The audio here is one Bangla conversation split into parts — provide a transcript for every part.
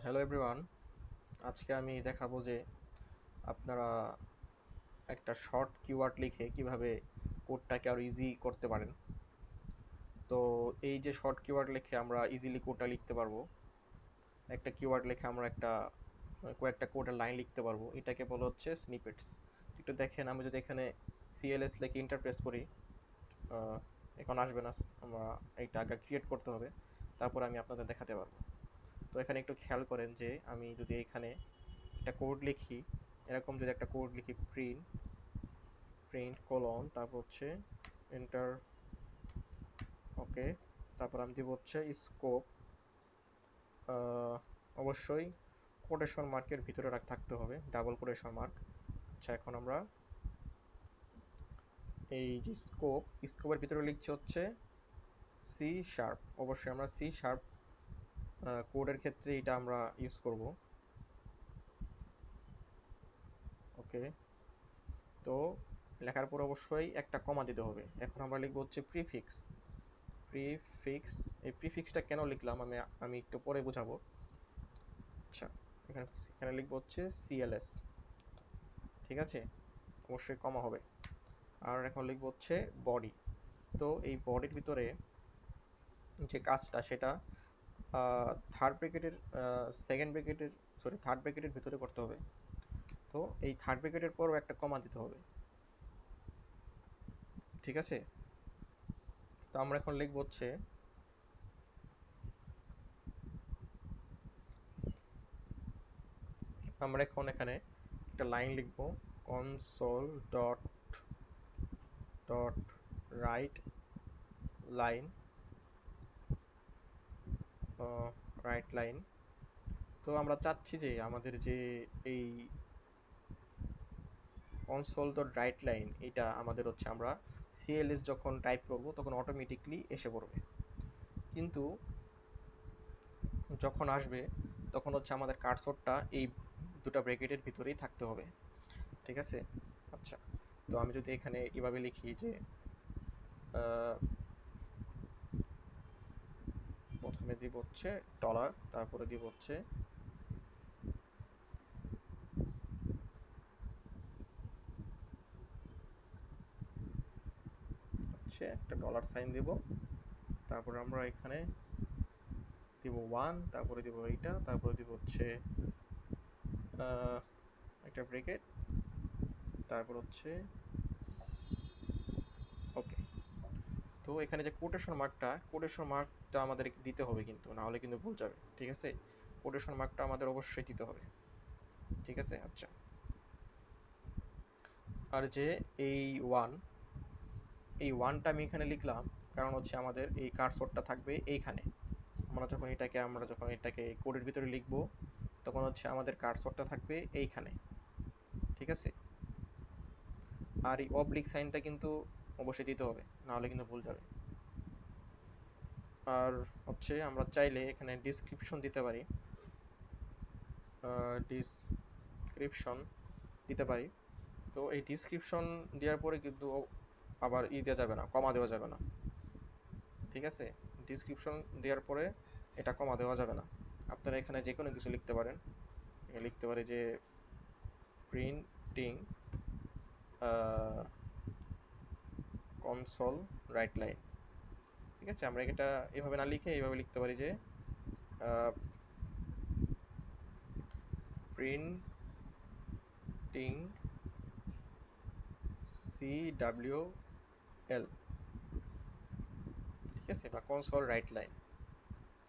Hello everyone. আজকে আমি দেখাবো যে আপনারা একটা শর্ট কিওয়ার্ড লিখে কিভাবে কোডটাকে আরো ইজি করতে পারেন। তো এই যে শর্ট কিওয়ার্ড লিখে আমরা ইজিলি কোডটা লিখতে পারবো, একটা কিওয়ার্ড লিখে আমরা কয়েকটা কোডের লাইন লিখতে পারবো, এটাকে বলা হচ্ছে স্নিপেটস। একটু দেখেন, আমি যদি এখানে সিএলএস লিখে ইন্টারপ্রেস করি, আহ, এখন আসবে না। আমরা এইটা আগে ক্রিয়েট করতে হবে, তারপর আমি আপনাদের দেখাতে পারবো। তো এখানে একটু খেয়াল করেন যে আমি যদি এখানে একটা কোড লিখি, এরকম যদি একটা কোড লিখি, প্রিন্ট প্রিন্ট কোলন, তারপর হচ্ছে এন্টার, ওকে, তারপর আমি দিব হচ্ছে স্কোপ, অবশ্যই কোটেশন মার্কের ভিতরে থাকতে হবে, ডাবল কোটেশন মার্ক। আচ্ছা, এখন আমরা এই যে স্কোপের ভিতরে লিখছি হচ্ছে সি শার্প। অবশ্যই আমরা সি শার্প কোডের ক্ষেত্রে এটা আমরা ইউজ করব। ওকে, তো লেখার পর অবশ্যই একটা কমা দিতে হবে। এখন আমরা লিখবো হচ্ছে প্রিফিক্স। এই প্রিফিক্সটা কেন লিখলাম আমি আমি একটু পরে বোঝাবো। আচ্ছা, এখানে এখানে লিখবো হচ্ছে সিএলএস, ঠিক আছে, অবশ্যই কমা হবে। আর এখন লিখবো হচ্ছে বডি। তো এই বডির ভিতরে যে কাজটা সেটা থার্ড ব্র্যাকেটের সেকেন্ড ব্র্যাকেটের সরি থার্ড ব্র্যাকেটের ভিতরে করতে হবে। তো এই থার্ড ব্র্যাকেটের পরও একটা কমা দিতে হবে, ঠিক আছে। তো আমরা এখন লিখবো হচ্ছে, আমরা এখন এখানে একটা লাইন লিখবো, console dot dot right line, right line. তো আমরা চাচ্ছি যে আমাদের যে এই কনসোল ডট রাইট লাইন, এটা আমাদের হচ্ছে আমরা সিএলএস যখন টাইপ করব তখন অটোমেটিকলি এসে পড়বে, কিন্তু যখন আসবে তখন হচ্ছে আমাদের কার্সরটা এই দুটো ব্র্যাকেটের ভিতরেই থাকতে হবে, ঠিক আছে। আচ্ছা, তো আমি যদি এখানে এভাবে লিখি যে প্রথমে দিব হচ্ছে ডলার, তারপরে দিব হচ্ছে একটা ডলার সাইন দিব, তারপরে আমরা এখানে দিব ওয়ান, তারপরে দিব এইটা, তারপরে দিব হচ্ছে একটা ব্রেকেট, তারপর হচ্ছে ওকে। তো এখানে যে কোটেশন মার্কটা আমাদের দিতে হবে, কিন্তু না হলে কিন্তু ভুল যাবে, ঠিক আছে। কোটেশন মার্কটা আমাদের অবশ্যই দিতে হবে, ঠিক আছে। আচ্ছা, আর যে এই ওয়ান, এই ওয়ানটা আমি এখানে লিখলাম কারণ হচ্ছে আমাদের এই কার্সরটা থাকবে এইখানে। আমরা যখন এটাকে কোডের ভিতরে লিখব তখন হচ্ছে আমাদের কার্সরটা থাকবে এইখানে, ঠিক আছে। আর এই অবলিক সাইনটা কিন্তু অবশ্যই দিতে হবে, না হলে কিন্তু ভুল যাবে। আর হচ্ছে আমরা চাইলে এখানে ডিসক্রিপশন দিতে পারি, ডিসক্রিপশন দিতে পারি। তো এই ডিসক্রিপশন দেওয়ার পরে কিন্তু আবার দেওয়া যাবে না, কমা দেওয়া যাবে না, ঠিক আছে। ডিসক্রিপশন দেওয়ার পরে এটা কমা দেওয়া যাবে না। আপনারা এখানে যে কোনো কিছু লিখতে পারেন, লিখতে পারি যে প্রিন্টিং কনসোল রাইট লাইন, ঠিক আছে। আমরা এটা এভাবে না লিখে এইভাবে লিখতে পারি যে প্রিন্টিং CWL, ঠিক আছে, বা কনসোল রাইট লাইন।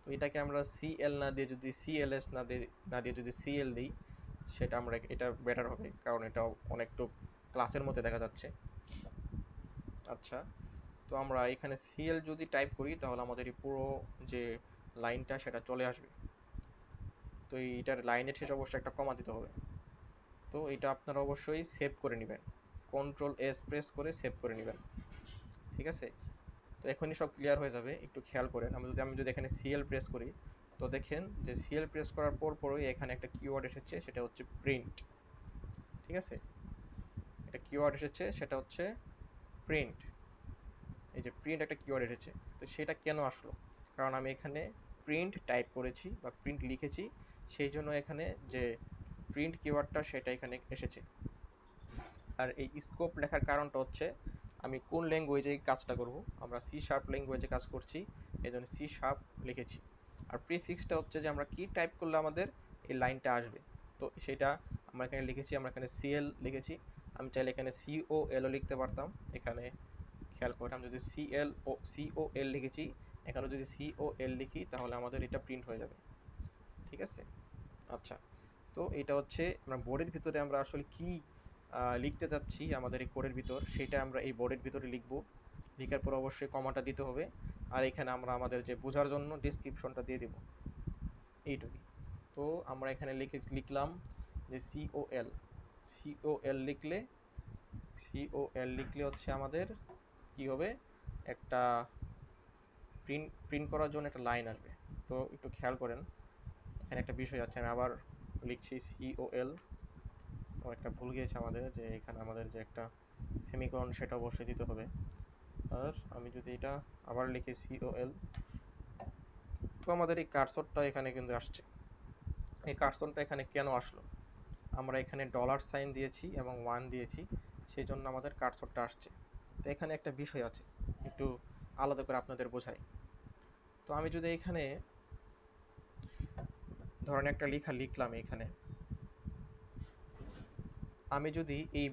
তো এটাকে আমরা সিএল না দিয়ে যদি সিএলএস না দিয়ে যদি সিএল দিই, সেটা আমরা এটা বেটার হবে, কারণ এটা অনেকটু ক্লাসের মধ্যে দেখা যাচ্ছে। আচ্ছা, তো আমরা এখানে সিএল যদি টাইপ করি তাহলে আমাদের এই পুরো যে লাইনটা সেটা চলে আসবে। তো এইটার লাইনের শেষে অবশ্যই একটা কমা দিতে হবে। তো এটা আপনারা অবশ্যই সেভ করে নেবেন, Ctrl+S প্রেস করে সেভ করে নেবেন, ঠিক আছে। তো এখনই সব ক্লিয়ার হয়ে যাবে, একটু খেয়াল করেন। আমি যদি এখানে সিএল প্রেস করি, তো দেখেন যে সিএল প্রেস করার পরই এখানে একটা কিওয়ার্ড এসেছে, সেটা হচ্ছে প্রিন্ট, ঠিক আছে। একটা কিওয়ার্ড এসেছে, সেটা হচ্ছে প্রিন্ট। এই যে প্রিন্ট একটা কিওয়ার্ড এসেছে, তো সেটা কেন আসলো? কারণ আমি এখানে প্রিন্ট টাইপ করেছি বা প্রিন্ট লিখেছি, সেই জন্য এখানে যে প্রিন্ট কিওয়ার্ডটা সেটা এখানে এসেছে। আর এই স্কোপ লেখার কারণটা হচ্ছে আমি কোন ল্যাঙ্গুয়েজে কাজটা করব, আমরা সি শার্প ল্যাঙ্গুয়েজে কাজ করছি, এই জন্য সি শার্প লিখেছি। আর প্রিফিক্সটা হচ্ছে যে আমরা কি টাইপ করলে আমাদের এই লাইনটা আসবে, তো সেটা আমরা এখানে লিখেছি, আমরা এখানে সিএল লিখেছি। আমি চাইলে এখানে সিওএলও লিখতে পারতাম। এখানে খেয়াল করে আমি যদি সিওএল লিখেছি, এখানে যদি সিওএল লিখি তাহলে আমাদের এটা প্রিন্ট হয়ে যাবে। ঠিক আছে। আচ্ছা, তো এটা হচ্ছে আমরা বোর্ডের ভিতরে আমরা আসলে কি লিখতে চাচ্ছি আমাদের এই কোডের ভিতর, সেটা আমরা এই বোর্ডের ভিতরে লিখব। লিখার পর অবশ্যই কমাটা দিতে হবে। আর এখানে আমরা আমাদের যে বোঝার জন্য ডেসক্রিপশনটা দিয়ে দেব, এইটুকুই। তো আমরা এখানে লিখলাম যে সিওএল। সিওএল লিখলে হচ্ছে আমাদের কি হবে, একটা প্রিন্ট করার জন্য একটা লাইন আসবে। তো একটু খেয়াল করেন, এখানে একটা বিষয় আছে, আমি আবার লিখছি সিওএল। ও একটা ভুল গিয়েছে আমাদের, যে এখানে আমাদের যে একটা সেমিকোলন সেটা অবশ্যই দিতে হবে। আর আমি যদি এটা আবার লিখি সিওএল, তো আমাদের এই কার্সরটা এখানে কিন্তু আসছে। এই কার্সরটা এখানে কেন আসলো, আমরা এখানে ডলার সাইন দিয়েছি এবং 1 দিয়েছি, সেই জন্য আমাদের কার্সরটা আসছে। তো এখানে একটা বিষয় আছে, একটু আলাদা করে আপনাদের বোঝাই। তো আমি যদি এখানে ধরেন একটা লেখা লিখলাম, এখানে আমি যদি এই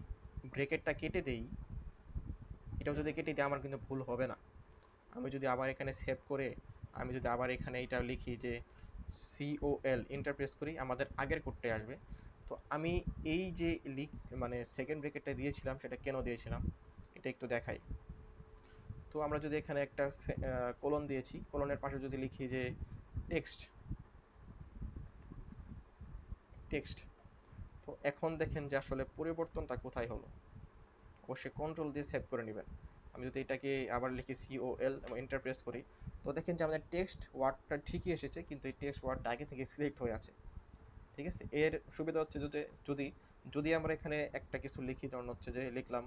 ব্রেকেটটা কেটে দেই, এটাও যদি কেটে দিই আমার কিন্তু ভুল হবে না। আমি যদি আবার এখানে সেভ করে আমি যদি আবার এখানে এটা লিখি যে সিওএল এন্টার প্রেস করি, আমাদের আগের কোডটাই আসবে। তো আমি এই যে মানে সেকেন্ড ব্রেকেটটা দিয়েছিলাম সেটা কেন দিয়েছিলাম এটা একটু দেখাই। তো আমরা যদি এখানে একটা কোলন দিয়েছি, কোলনের পাশে যদি লিখি যে টেক্সট টেক্সট, তো এখন দেখেন যে আসলে পরিবর্তনটা কোথায় হলো। অবশ্যই কন্ট্রোল দিয়ে সেভ করে নেবেন। আমি যদি এটাকে আবার লিখি সিওএল এবং এন্টার প্রেস করি, তো দেখেন যে আমাদের টেক্সট ওয়ার্ডটা ঠিকই এসেছে, কিন্তু এই টেক্সট ওয়ার্ডটা আগে থেকে সিলেক্ট হয়ে আছে। ঠিক আছে। এর সুবিধা হচ্ছে যদি যদি আমরা এখানে একটা কিছু লিখি, ধরুন হচ্ছে যে লিখলাম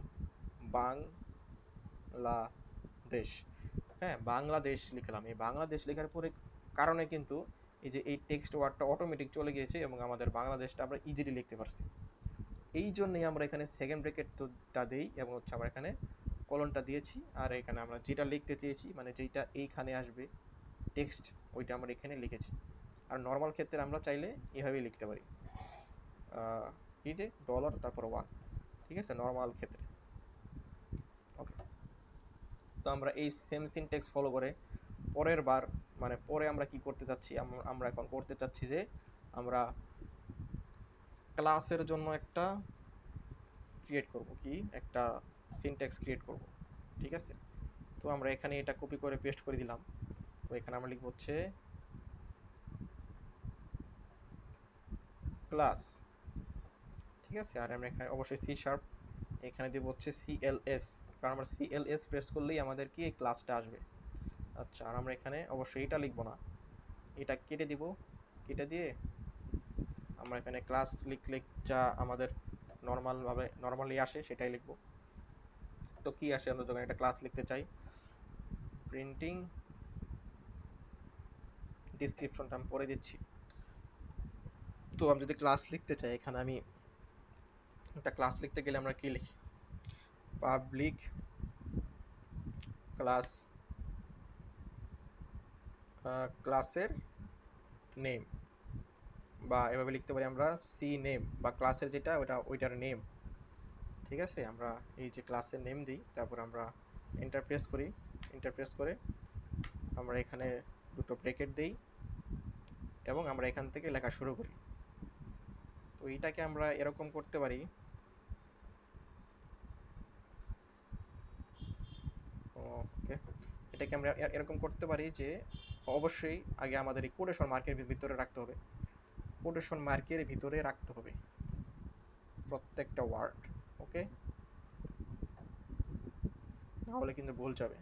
বাংলাদেশ, হ্যাঁ বাংলাদেশ লিখলাম, এই বাংলাদেশ লেখার পরে কারণে কিন্তু এই যে এই টেক্সট ওয়ার্ডটা অটোমেটিক চলে গিয়েছে এবং আমাদের বাংলাদেশটা আমরা ইজিলি লিখতে পারছি। এই জন্যই আমরা এখানে সেকেন্ড ব্র্যাকেটটা দেই এবং হচ্ছে আমরা এখানে কলনটা দিয়েছি। আর এখানে আমরা যেটা লিখতে চেয়েছি, মানে যেটা এইখানে আসবে টেক্সট, ওইটা আমরা এখানে লিখেছি। আর নর্মাল ক্ষেত্রে আমরা চাইলে এভাবেই লিখতে পারি, কি যে ডলার তারপর 1। ঠিক আছে, নর্মাল ক্ষেত্রে। ওকে। তো আমরা এই সেম সিনট্যাক্স ফলো করে পরের বার, মানে পরে আমরা কি করতে চাচ্ছি, আমরা এখন করতে চাচ্ছি যে আমরা ক্লাসের জন্য একটা ক্রিয়েট করব, কি একটা সিনট্যাক্স ক্রিয়েট করব। ঠিক আছে। তো আমরা এখানে এটা কপি করে পেস্ট করে দিলাম। তো এখানে আমরা লিখব হচ্ছে ক্লাস। ঠিক আছে। আর আমরা এখানে অবশ্যই সি শার্প, এখানে দেব হচ্ছে সিএলএস, কারণ আমরা সিএলএস প্রেস করলেই আমাদের কি এই ক্লাসটা আসবে। আচ্ছা, আর আমরা এখানে অবশ্যই এটা লিখবো না, এটা কেটে দিব। কেটে দিয়ে আমরা এখানে ক্লাস লিখলে যা আমাদের নর্মালি আসে সেটাই লিখব। তো কি আসে, আমরা যখন একটা ক্লাস লিখতে চাই, প্রিন্টিং ডিসক্রিপশনটা আমি পরে দিচ্ছি। তো আমি যদি ক্লাস লিখতে চাই, এখানে আমি একটা ক্লাস লিখতে গেলে আমরা কি লিখি, পাবলিক ক্লাস, ক্লাসের নেম, বা এভাবে লিখতে পারি আমরা সি নেম, বা ক্লাসের যেটা ওইটার নেম। ঠিক আছে। আমরা এই যে ক্লাসের নেম দিই, তারপর আমরা এন্টার প্রেস করি। এন্টার প্রেস করে আমরা এখানে দুটো ব্রেকেট দিই এবং আমরা এখান থেকে লেখা শুরু করি। তো এইটাকে আমরা এরকম করতে পারি, ওকে, এটাকে আমরা এরকম করতে পারি যে অবশ্যই আগে আমাদের এই কোটেশন মার্কের ভিতরে রাখতে হবে। কোটেশন মার্কের ভিতরে রাখতে হবে প্রত্যেকটা ওয়ার্ড। ওকে, নাহলে কিন্তু ভুল যাবে।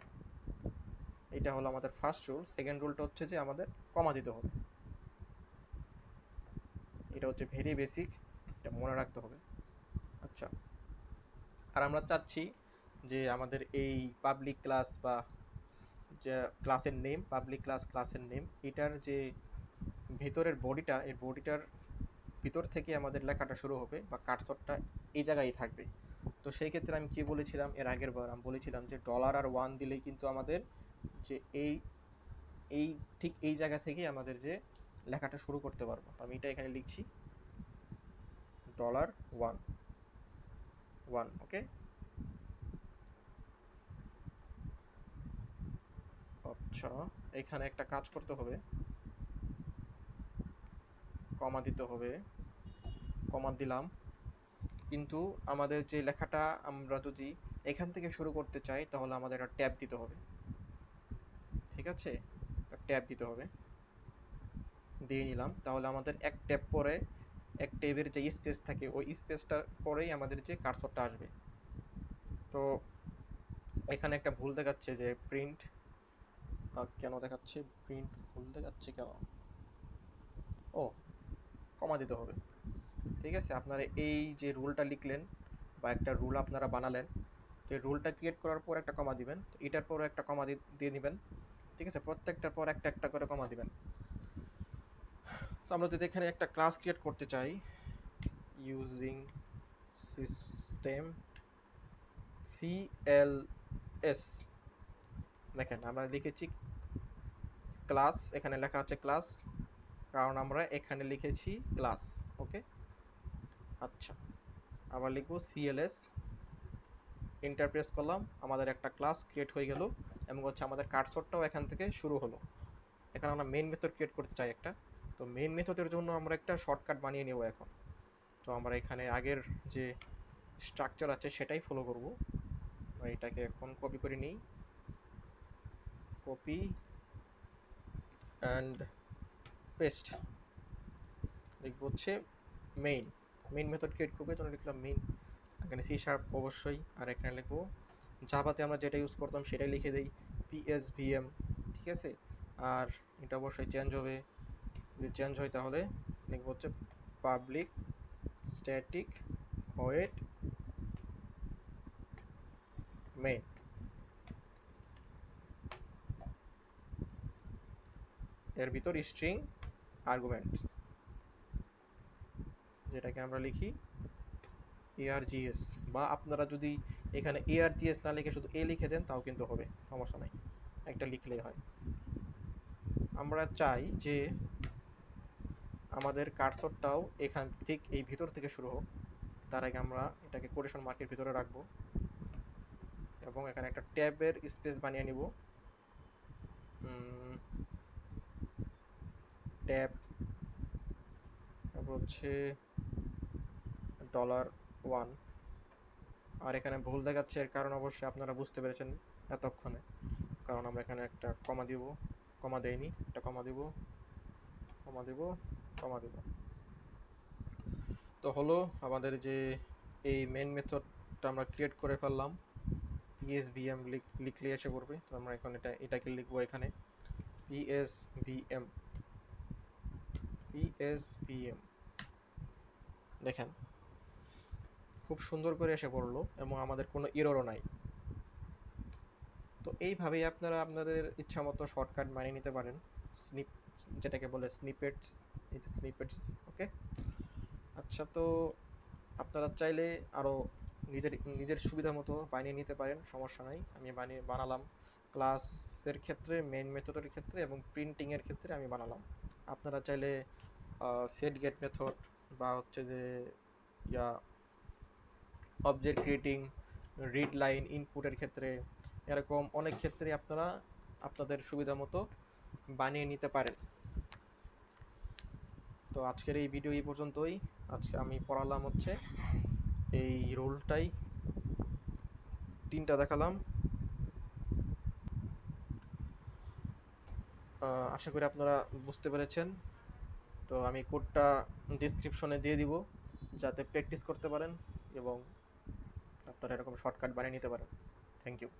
এটা হলো আমাদের ফার্স্ট রুল। সেকেন্ড রুলটা হচ্ছে যে আমাদের কমা দিতে হবে। এটা হচ্ছে ভেরি বেসিক, এটা মনে রাখতে হবে। আচ্ছা, আর আমরা চাচ্ছি যে আমাদের এই পাবলিক ক্লাস বা যে ক্লাসের নেম, পাবলিক ক্লাস ক্লাসের নেম, এটার যে ভেতরের বডিটা, এই বডিটার ভিতর থেকে আমাদের লেখাটা শুরু হবে বা কার্সরটা এই জায়গায় থাকবে। তো সেই ক্ষেত্রে আমি কি বলেছিলাম এর আগের বার, আমি বলেছিলাম যে ডলার আর ওয়ান দিলেই কিন্তু আমাদের যে এই এই ঠিক এই জায়গা থেকে আমাদের যে লেখাটা শুরু করতে পারবো। তো আমি এটা এখানে লিখছি ডলার ওয়ান ওয়ান, ওকে। আচ্ছা, এখানে একটা কাজ করতে হবে, কমা দিতে হবে, কমা দিলাম। কিন্তু আমাদের যে লেখাটা আমরা যদি এখান থেকে শুরু করতে চাই তাহলে আমাদের একটা ট্যাব দিতে হবে, ঠিক আছে? ট্যাব দিতে হবে, দিয়ে নিলাম। তাহলে আমাদের এক ট্যাব পরে এক ট্যাবের যে স্পেস থাকে ওই স্পেসটা পরেই আমাদের যে কার্সরটা আসবে। তো এখানে একটা ভুল দেখাচ্ছে যে প্রিন্ট, কেন দেখাচ্ছে প্রিন্ট ভুল দেখাচ্ছে কেন? ও, কমা দিতে হবে, ঠিক আছে। আপনারা এই যে রুলটা লিখলেন বা একটা রুল আপনারা বানালেন, তো এই রুলটা ক্রিয়েট করার পর একটা কমা দিবেন, তো এটার পরও একটা কমা দিয়ে দিবেন, ঠিক আছে। প্রত্যেকটার পর একটা একটা করে কমা দিবেন। তো আমরা যদি এখানে একটা ক্লাস ক্রিয়েট করতে চাই, ইউজিং সিস্টেম CLS, দেখেন আমরা লিখেছি ক্লাস, এখানে লেখা আছে ক্লাস, কারণ আমরা এখানে লিখেছি ক্লাস, ওকে। আচ্ছা, আবার লিখবো CLS, এন্টার প্রেস করলাম, আমাদের একটা ক্লাস ক্রিয়েট হয়ে গেল এবং হচ্ছে আমাদের কার্সরটাও এখান থেকে শুরু হলো। এখানে আমরা মেইন মেথড ক্রিয়েট করতে চাই একটা, তো মেইন মেথডের জন্য আমরা একটা শর্টকাট বানিয়ে নেব এখন। তো আমরা এখানে আগের যে স্ট্রাকচার আছে সেটাই ফলো করব। এটাকে এখন কপি করে নিই, কপি অ্যান্ড পেস্ট, লিখব হচ্ছে মেইন, মেইন মেথড ক্রিয়েট করবে জন্য লিখলাম মেইন, এখানে সি শার্প অবশ্যই, আর এখানে লিখবো জাভাতে আমরা যেটা ইউজ করতাম সেটাই লিখে দেই, PSVM, ঠিক আছে। আর এটা অবশ্যই চেঞ্জ হবে, যদি চেঞ্জ হয় তাহলে লিখবো হচ্ছে পাবলিক স্ট্যাটিক ভয়েড মেইন, এর ভিতর স্ট্রিং আর্গুমেন্ট, যেটাকে আমরা লিখি ARGS, বা আপনারা যদি এখানে ARGS না লিখে শুধু A লিখে দেন তাও কিন্তু হবে, সমস্যা নাই, একটা লিখলেই হয়। আমরা চাই যে আমাদের কার্সরটাও এখান ঠিক এই ভিতর থেকে শুরু হোক, তার আগে আমরা এটাকে কোটেশন মার্কের ভিতরে রাখবো এবং এখানে একটা ট্যাবের স্পেস বানিয়ে নিব, ট্যাব, তারপর হচ্ছে $1। আর এখানে ভুল দেখাচ্ছে এর কারণ অবশ্যই আপনারা বুঝতে পেরেছেন এতক্ষণে, কারণ আমরা এখানে একটা কমা দিব, কমা দেইনি, একটা কমা দিব, কমা দিব, কমা দিব। তো হলো আমাদের যে এই মেইন মেথডটা আমরা ক্রিয়েট করে ফেললাম, PSVM লিখলে এসে পড়বে। তো আমরা এখন এটাকে লিখবো এখানে PSVM, PSVM, দেখেন খুব সুন্দর করে এসে পড়লো এবং আমাদের কোনো এররও নাই। তো এইভাবেই আপনারা আপনাদের ইচ্ছা মতো শর্টকাট বানিয়ে নিতে পারেন, স্নিপ, যেটাকে বলে স্নিপেটস, এই যে স্নিপেটস, ওকে। আচ্ছা, তো আপনারা চাইলে আরও নিজের নিজের সুবিধা মতো বানিয়ে নিতে পারেন, সমস্যা নাই। আমি বানালাম ক্লাসের ক্ষেত্রে, মেইন মেথডের ক্ষেত্রে এবং প্রিন্টিংয়ের ক্ষেত্রে আমি বানালাম। আপনারা চাইলে সেট গেট মেথড বা হচ্ছে যে ইয়া অবজেক্ট ক্রিয়েটিং, রিড লাইন ইনপুটের ক্ষেত্রে, এরকম অনেক ক্ষেত্রে আপনারা আপনাদের সুবিধা মতো বানিয়ে নিতে পারেন। তো আজকের এই ভিডিও এই পর্যন্তই। আজকে আমি পড়ালাম হচ্ছে এই রুলটাই, 3টা দেখালাম। আশা করি আপনারা বুঝতে পেরেছেন। তো আমি কোডটা ডিসক্রিপশনে দিয়ে দিব যাতে প্র্যাকটিস করতে পারেন এবং আপনারা এরকম শর্টকাট বানিয়ে নিতে পারেন। Thank you.